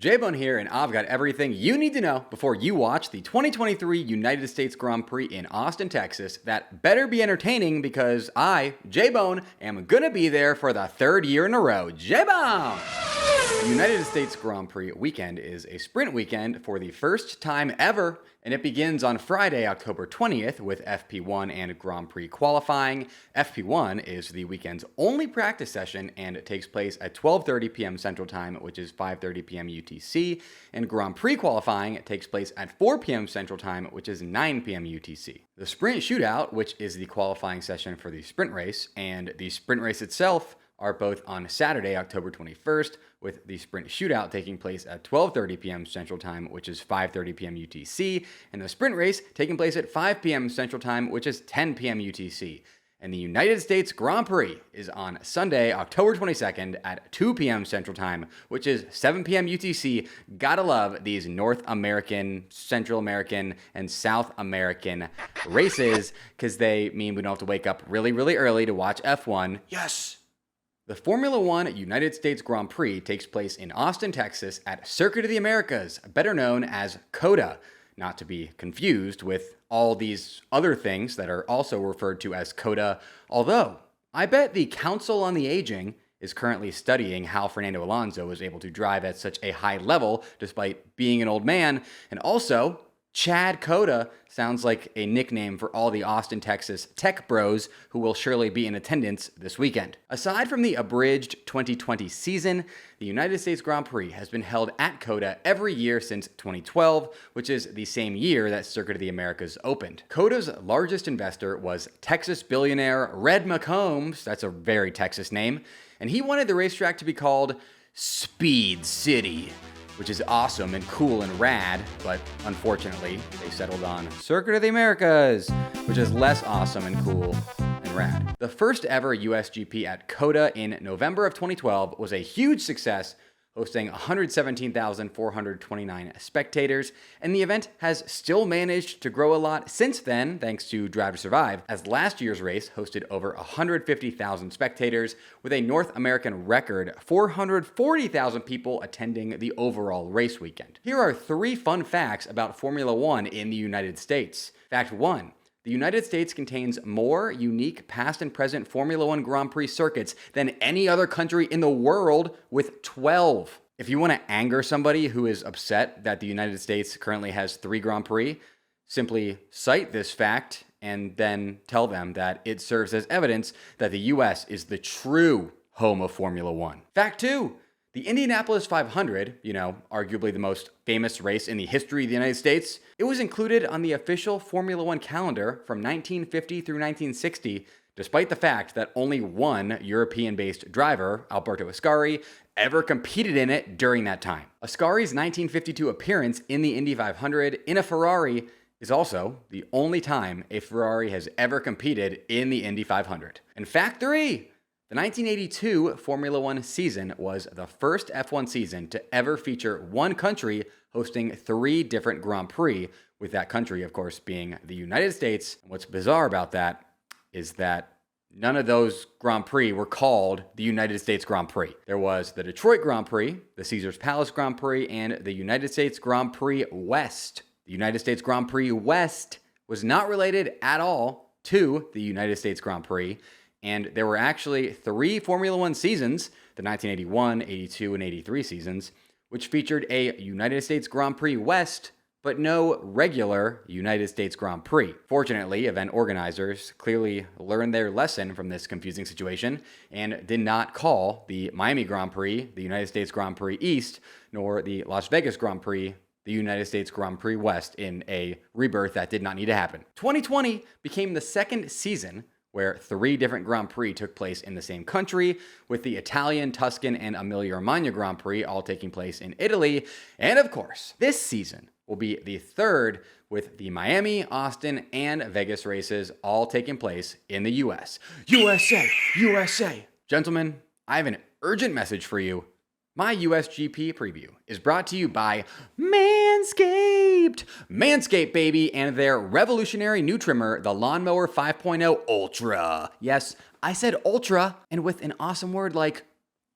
J-Bone here, and I've got everything you need to know before you watch the 2023 United States Grand Prix in Austin, Texas. That better be entertaining because I, J-Bone, am gonna be there for the third year in a row. J-Bone! The United States Grand Prix weekend is a sprint weekend for the first time ever, and it begins on Friday, October 20th with FP1 and Grand Prix qualifying. FP1 is the weekend's only practice session, and it takes place at 12:30 p.m. Central Time, which is 5:30 p.m. UTC, and Grand Prix qualifying takes place at 4 p.m. Central Time, which is 9 p.m. UTC. The sprint shootout, which is the qualifying session for the sprint race, and the sprint race itself are both on Saturday, October 21st, with the sprint shootout taking place at 12:30 p.m. Central Time, which is 5:30 p.m. UTC, and the sprint race taking place at 5 p.m. Central Time, which is 10 p.m. UTC. And the United States Grand Prix is on Sunday, October 22nd at 2 p.m. Central Time, which is 7 p.m. UTC. Gotta love these North American, Central American, and South American races, because they mean we don't have to wake up really, really early to watch F1. Yes! The Formula One United States Grand Prix takes place in Austin, Texas at Circuit of the Americas, better known as COTA, not to be confused with all these other things that are also referred to as COTA, although I bet the Council on the Aging is currently studying how Fernando Alonso was able to drive at such a high level despite being an old man, and also Chad COTA sounds like a nickname for all the Austin, Texas tech bros who will surely be in attendance this weekend. Aside from the abridged 2020 season, the United States Grand Prix has been held at COTA every year since 2012, which is the same year that Circuit of the Americas opened. COTA's largest investor was Texas billionaire Red McCombs, that's a very Texas name, and he wanted the racetrack to be called Speed City, which is awesome and cool and rad, but unfortunately, they settled on Circuit of the Americas, which is less awesome and cool and rad. The first ever USGP at COTA in November of 2012 was a huge success, hosting 117,429 spectators, and the event has still managed to grow a lot since then, thanks to Drive to Survive, as last year's race hosted over 150,000 spectators, with a North American record 440,000 people attending the overall race weekend. Here are 3 fun facts about Formula One in the United States. Fact 1. The United States contains more unique past and present Formula One Grand Prix circuits than any other country in the world, with 12. If you want to anger somebody who is upset that the United States currently has 3 Grand Prix, simply cite this fact and then tell them that it serves as evidence that the US is the true home of Formula One. Fact 2. The Indianapolis 500, arguably the most famous race in the history of the United States, it was included on the official Formula One calendar from 1950 through 1960, despite the fact that only one European-based driver, Alberto Ascari, ever competed in it during that time. Ascari's 1952 appearance in the Indy 500 in a Ferrari is also the only time a Ferrari has ever competed in the Indy 500. And fact 3. The 1982 Formula One season was the first F1 season to ever feature one country hosting 3 different Grand Prix, with that country, of course, being the United States. What's bizarre about that is that none of those Grand Prix were called the United States Grand Prix. There was the Detroit Grand Prix, the Caesars Palace Grand Prix, and the United States Grand Prix West. The United States Grand Prix West was not related at all to the United States Grand Prix, and there were actually 3 Formula One seasons, the 1981, 82, and 83 seasons, which featured a United States Grand Prix West, but no regular United States Grand Prix. Fortunately, event organizers clearly learned their lesson from this confusing situation and did not call the Miami Grand Prix the United States Grand Prix East, nor the Las Vegas Grand Prix the United States Grand Prix West, in a rebirth that did not need to happen. 2020 became the second season where 3 different Grand Prix took place in the same country, with the Italian, Tuscan, and Emilia-Romagna Grand Prix all taking place in Italy. And of course, this season will be the 3rd, with the Miami, Austin, and Vegas races all taking place in the US. USA! USA! Gentlemen, I have an urgent message for you. My USGP preview is brought to you by Manscaped! Manscaped, baby, and their revolutionary new trimmer, the Lawnmower 5.0 Ultra. Yes, I said Ultra, and with an awesome word like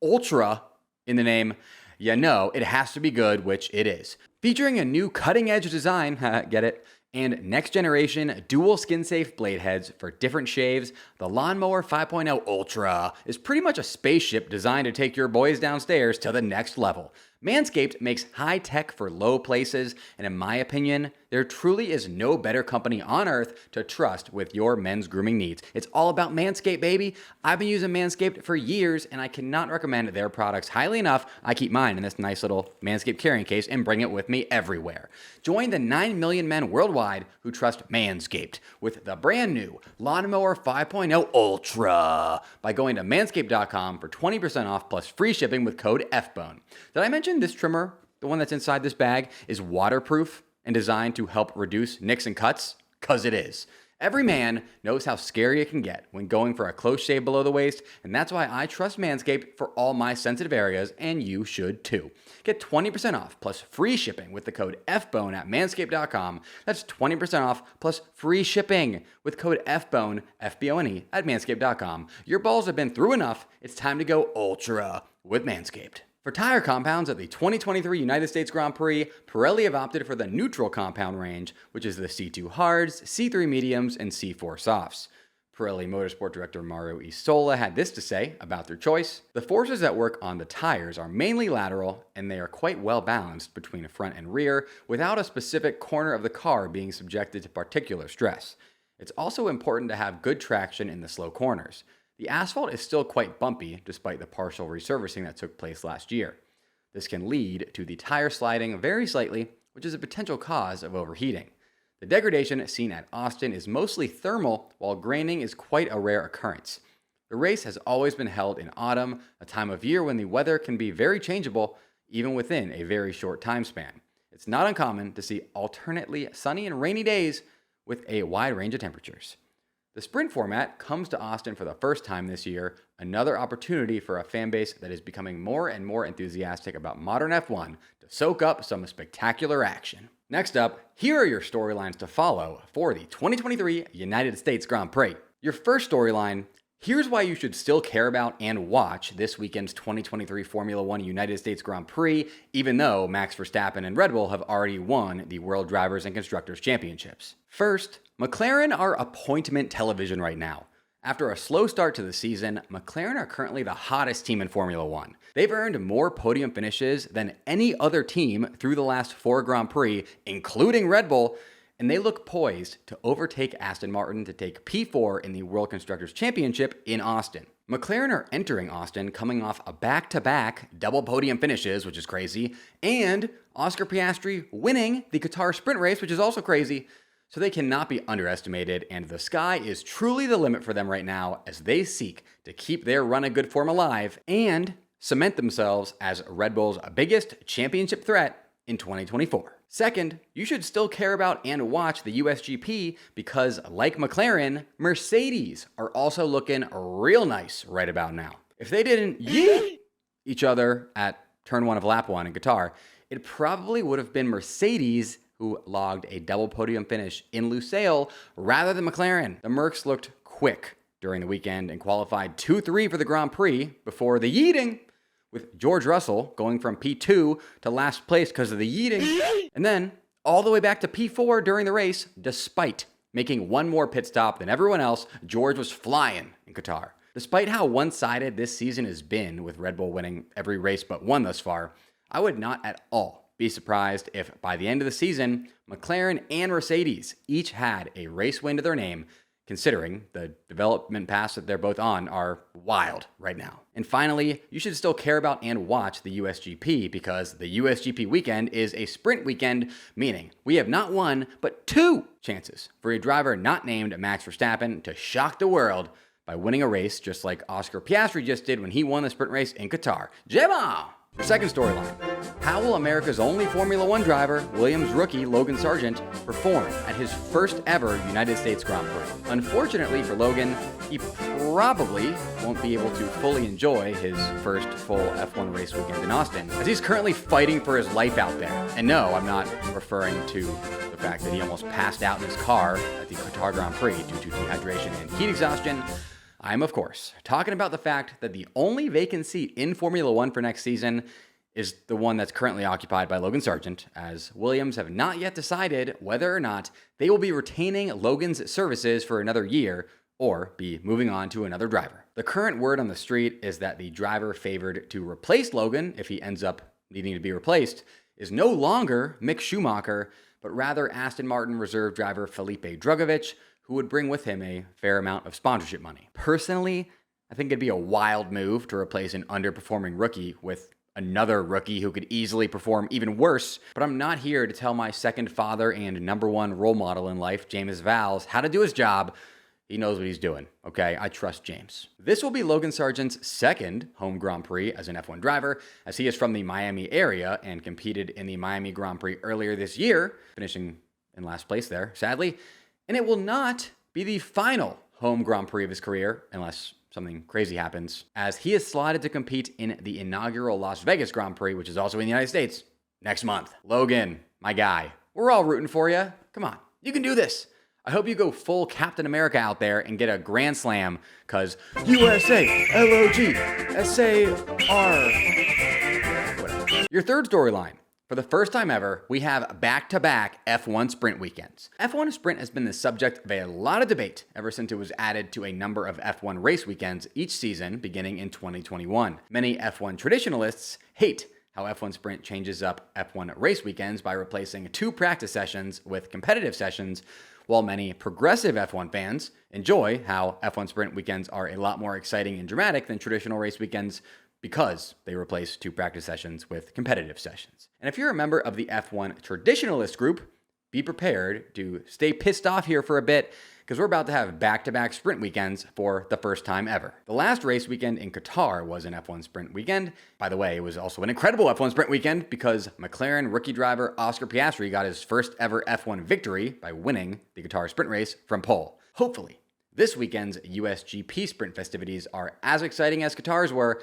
Ultra in the name, you know it has to be good, which it is. Featuring a new cutting-edge design, get it? And next-generation dual skin-safe blade heads for different shaves, the Lawnmower 5.0 Ultra is pretty much a spaceship designed to take your boys downstairs to the next level. Manscaped makes high tech for low places, and in my opinion, there truly is no better company on earth to trust with your men's grooming needs. It's all about Manscaped, baby. I've been using Manscaped for years, and I cannot recommend their products highly enough. I keep mine in this nice little Manscaped carrying case and bring it with me everywhere. Join the 9 million men worldwide who trust Manscaped with the brand new Lawnmower 5.0 Ultra by going to manscaped.com for 20% off plus free shipping with code FBONE. Did I mention this trimmer, the one that's inside this bag, is waterproof and designed to help reduce nicks and cuts? 'Cause it is. Every man knows how scary it can get when going for a close shave below the waist, and that's why I trust Manscaped for all my sensitive areas, and you should too. Get 20% off plus free shipping with the code FBONE at manscaped.com. That's 20% off plus free shipping with code FBONE, FBONE, at manscaped.com. Your balls have been through enough. It's time to go ultra with Manscaped. For tire compounds at the 2023 United States Grand Prix, Pirelli have opted for the neutral compound range, which is the C2 hards, C3 mediums, and C4 softs. Pirelli Motorsport Director Mario Isola had this to say about their choice: "The forces that work on the tires are mainly lateral, and they are quite well balanced between front and rear, without a specific corner of the car being subjected to particular stress. It's also important to have good traction in the slow corners. The asphalt is still quite bumpy, despite the partial resurfacing that took place last year. This can lead to the tire sliding very slightly, which is a potential cause of overheating. The degradation seen at Austin is mostly thermal, while graining is quite a rare occurrence. The race has always been held in autumn, a time of year when the weather can be very changeable, even within a very short time span. It's not uncommon to see alternately sunny and rainy days with a wide range of temperatures." The sprint format comes to Austin for the first time this year, another opportunity for a fan base that is becoming more and more enthusiastic about modern F1 to soak up some spectacular action. Next up, here are your storylines to follow for the 2023 United States Grand Prix. Your first storyline: here's why you should still care about and watch this weekend's 2023 Formula One United States Grand Prix, even though Max Verstappen and Red Bull have already won the World Drivers and Constructors Championships. First, McLaren are appointment television right now. After a slow start to the season, McLaren are currently the hottest team in Formula One. They've earned more podium finishes than any other team through the last 4 Grand Prix, including Red Bull, and they look poised to overtake Aston Martin to take P4 in the World Constructors Championship in Austin. McLaren are entering Austin coming off a back-to-back double podium finishes, which is crazy, and Oscar Piastri winning the Qatar sprint race, which is also crazy. So they cannot be underestimated, and the sky is truly the limit for them right now as they seek to keep their run of good form alive and cement themselves as Red Bull's biggest championship threat in 2024. Second, you should still care about and watch the USGP because, like McLaren, Mercedes are also looking real nice right about now. If they didn't yeet each other at turn 1 of lap 1 in Qatar, it probably would have been Mercedes who logged a double podium finish in Lusail rather than McLaren. The Mercs looked quick during the weekend and qualified 2-3 for the Grand Prix before the yeeting, with George Russell going from P2 to last place because of the yeeting, and then all the way back to P4 during the race, despite making one more pit stop than everyone else. George was flying in Qatar. Despite how one-sided this season has been, with Red Bull winning every race but one thus far, I would not at all be surprised if by the end of the season, McLaren and Mercedes each had a race win to their name, considering the development paths that they're both on are wild right now. And finally, you should still care about and watch the USGP because the USGP weekend is a sprint weekend, meaning we have not one, but 2 chances for a driver not named Max Verstappen to shock the world by winning a race just like Oscar Piastri just did when he won the sprint race in Qatar. Jeba! Your second storyline: how will America's only Formula One driver, Williams rookie Logan Sargeant, perform at his first ever United States Grand Prix? Unfortunately for Logan, he probably won't be able to fully enjoy his first full F1 race weekend in Austin, as he's currently fighting for his life out there. And no, I'm not referring to the fact that he almost passed out in his car at the Qatar Grand Prix due to dehydration and heat exhaustion. I'm, of course, talking about the fact that the only vacant seat in Formula One for next season is the one that's currently occupied by Logan Sargeant, as Williams have not yet decided whether or not they will be retaining Logan's services for another year or be moving on to another driver. The current word on the street is that the driver favored to replace Logan, if he ends up needing to be replaced, is no longer Mick Schumacher, but rather Aston Martin reserve driver Felipe Drugovich, who would bring with him a fair amount of sponsorship money. Personally, I think it'd be a wild move to replace an underperforming rookie with another rookie who could easily perform even worse, but I'm not here to tell my second father and number one role model in life, James Vowles, how to do his job. He knows what he's doing, okay? I trust James. This will be Logan Sargeant's second home Grand Prix as an F1 driver, as he is from the Miami area and competed in the Miami Grand Prix earlier this year, finishing in last place there, sadly. And it will not be the final home Grand Prix of his career, unless something crazy happens, as he is slotted to compete in the inaugural Las Vegas Grand Prix, which is also in the United States, next month. Logan, my guy, we're all rooting for you. Come on, you can do this. I hope you go full Captain America out there and get a Grand Slam, because USA, LOG, SAR. Whatever. Your third storyline. For the first time ever, we have back-to-back F1 sprint weekends. F1 sprint has been the subject of a lot of debate ever since it was added to a number of F1 race weekends each season beginning in 2021. Many F1 traditionalists hate how F1 sprint changes up F1 race weekends by replacing 2 practice sessions with competitive sessions, while many progressive F1 fans enjoy how F1 sprint weekends are a lot more exciting and dramatic than traditional race weekends because they replace 2 practice sessions with competitive sessions. And if you're a member of the F1 traditionalist group, be prepared to stay pissed off here for a bit, because we're about to have back-to-back sprint weekends for the first time ever. The last race weekend in Qatar was an F1 sprint weekend. By the way, it was also an incredible F1 sprint weekend because McLaren rookie driver Oscar Piastri got his first ever F1 victory by winning the Qatar sprint race from pole. Hopefully, this weekend's USGP sprint festivities are as exciting as Qatar's were,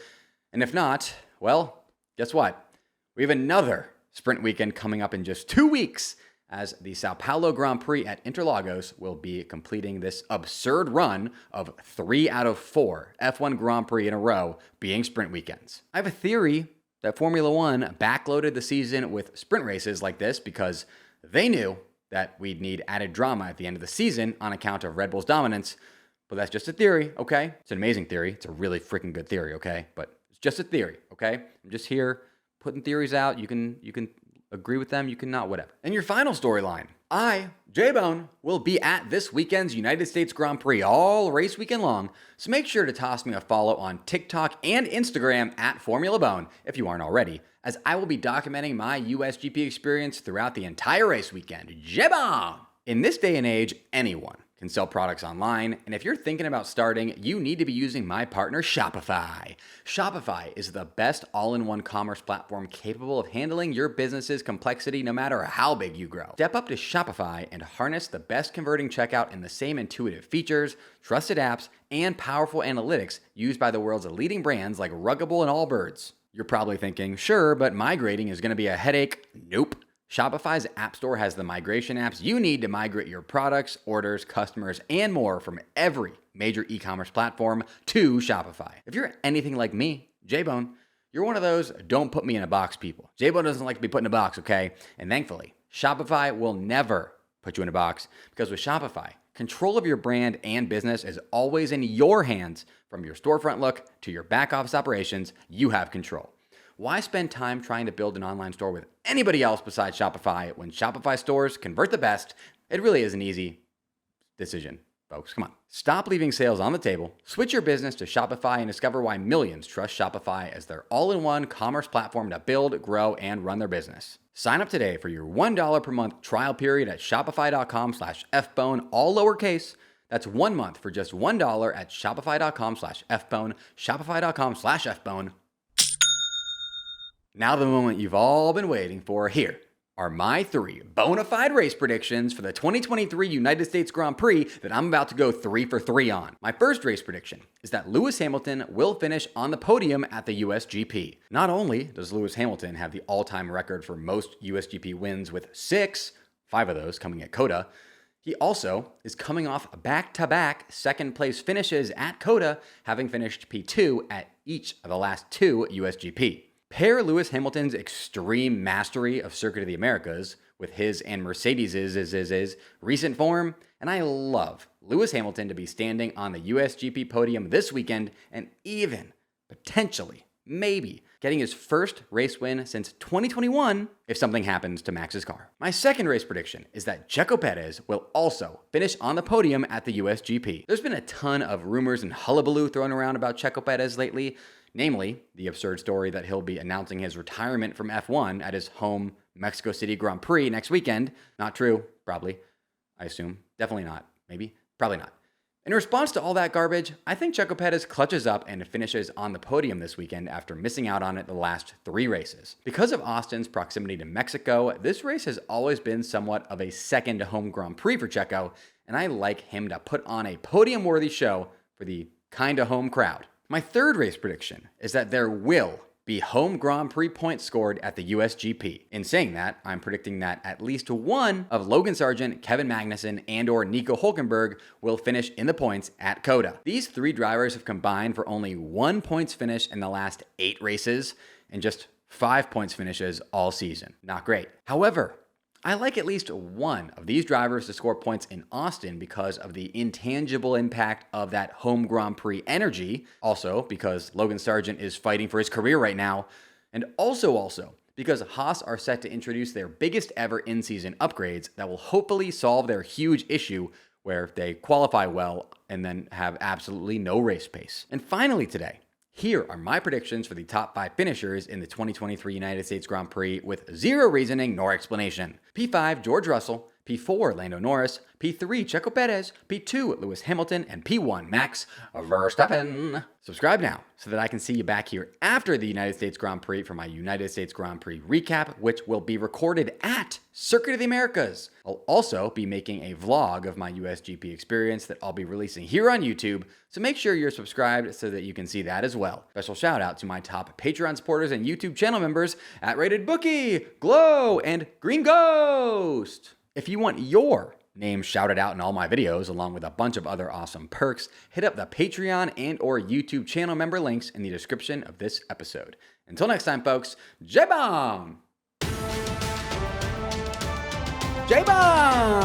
and if not, well, guess what? We have another sprint weekend coming up in just 2 weeks, as the Sao Paulo Grand Prix at Interlagos will be completing this absurd run of 3 out of 4 F1 Grand Prix in a row being sprint weekends. I have a theory that Formula One backloaded the season with sprint races like this because they knew that we'd need added drama at the end of the season on account of Red Bull's dominance, but that's just a theory, okay? It's an amazing theory. It's a really freaking good theory, okay? But it's just a theory, okay? I'm just here putting theories out. You can agree with them, you can not, whatever. And your final storyline. I, J-Bone, will be at this weekend's United States Grand Prix all race weekend long, so make sure to toss me a follow on TikTok and Instagram at Formula Bone, if you aren't already, as I will be documenting my USGP experience throughout the entire race weekend. J-Bone! In this day and age, anyone can sell products online, and if you're thinking about starting, you need to be using my partner Shopify. Shopify is the best all-in-one commerce platform capable of handling your business's complexity no matter how big you grow. Step up to Shopify and harness the best converting checkout and the same intuitive features, trusted apps, and powerful analytics used by the world's leading brands like Ruggable and Allbirds. You're probably thinking, sure, but migrating is going to be a headache. Nope. Shopify's App Store has the migration apps you need to migrate your products, orders, customers, and more from every major e-commerce platform to Shopify. If you're anything like me, J-Bone, you're one of those don't put me in a box people. J-Bone doesn't like to be put in a box, okay? And thankfully, Shopify will never put you in a box, because with Shopify, control of your brand and business is always in your hands. From your storefront look to your back office operations, you have control. Why spend time trying to build an online store with anybody else besides Shopify when Shopify stores convert the best? It really is an easy decision, folks. Come on. Stop leaving sales on the table, switch your business to Shopify, and discover why millions trust Shopify as their all-in-one commerce platform to build, grow, and run their business. Sign up today for your $1 per month trial period at shopify.com/fbone, all lowercase. That's 1 month for just $1 at shopify.com/fbone, shopify.com/fbone. Now the moment you've all been waiting for. Here are my 3 bona fide race predictions for the 2023 United States Grand Prix that I'm about to go 3 for 3 on. My first race prediction is that Lewis Hamilton will finish on the podium at the USGP. Not only does Lewis Hamilton have the all-time record for most USGP wins with 6, 5 of those coming at COTA, he also is coming off back-to-back second-place finishes at COTA, having finished P2 at each of the last 2 USGP. Pair Lewis Hamilton's extreme mastery of Circuit of the Americas with his and Mercedes' recent form, and I love Lewis Hamilton to be standing on the USGP podium this weekend and even, potentially, maybe, getting his first race win since 2021 if something happens to Max's car. My second race prediction is that Checo Perez will also finish on the podium at the USGP. There's been a ton of rumors and hullabaloo thrown around about Checo Perez lately, namely the absurd story that he'll be announcing his retirement from F1 at his home Mexico City Grand Prix next weekend. Not true, probably. I assume. Definitely not. Maybe. Probably not. In response to all that garbage, I think Checo Perez clutches up and finishes on the podium this weekend after missing out on it the last 3 races. Because of Austin's proximity to Mexico, this race has always been somewhat of a second home Grand Prix for Checo, and I like him to put on a podium-worthy show for the kinda home crowd. My third race prediction is that there will be home Grand Prix points scored at the USGP. In saying that, I'm predicting that at least one of Logan Sargeant, Kevin Magnussen, and/or Nico Hülkenberg will finish in the points at COTA. These 3 drivers have combined for only 1 points finish in the last 8 races and just 5 points finishes all season. Not great. However, I like at least one of these drivers to score points in Austin because of the intangible impact of that home Grand Prix energy. Also, because Logan Sargeant is fighting for his career right now. And also because Haas are set to introduce their biggest ever in-season upgrades that will hopefully solve their huge issue where they qualify well and then have absolutely no race pace. And finally today, here are my predictions for the top 5 finishers in the 2023 United States Grand Prix with zero reasoning nor explanation. P5, George Russell. P4, Lando Norris. P3, Checo Perez. P2, Lewis Hamilton. And P1, Max Verstappen. Subscribe now so that I can see you back here after the United States Grand Prix for my United States Grand Prix recap, which will be recorded at Circuit of the Americas. I'll also be making a vlog of my USGP experience that I'll be releasing here on YouTube, so make sure you're subscribed so that you can see that as well. Special shout out to my top Patreon supporters and YouTube channel members at Rated Bookie, Glow, and Green Ghost. If you want your name shouted out in all my videos, along with a bunch of other awesome perks, hit up the Patreon and/or YouTube channel member links in the description of this episode. Until next time, folks, J-Bomb! J-Bomb!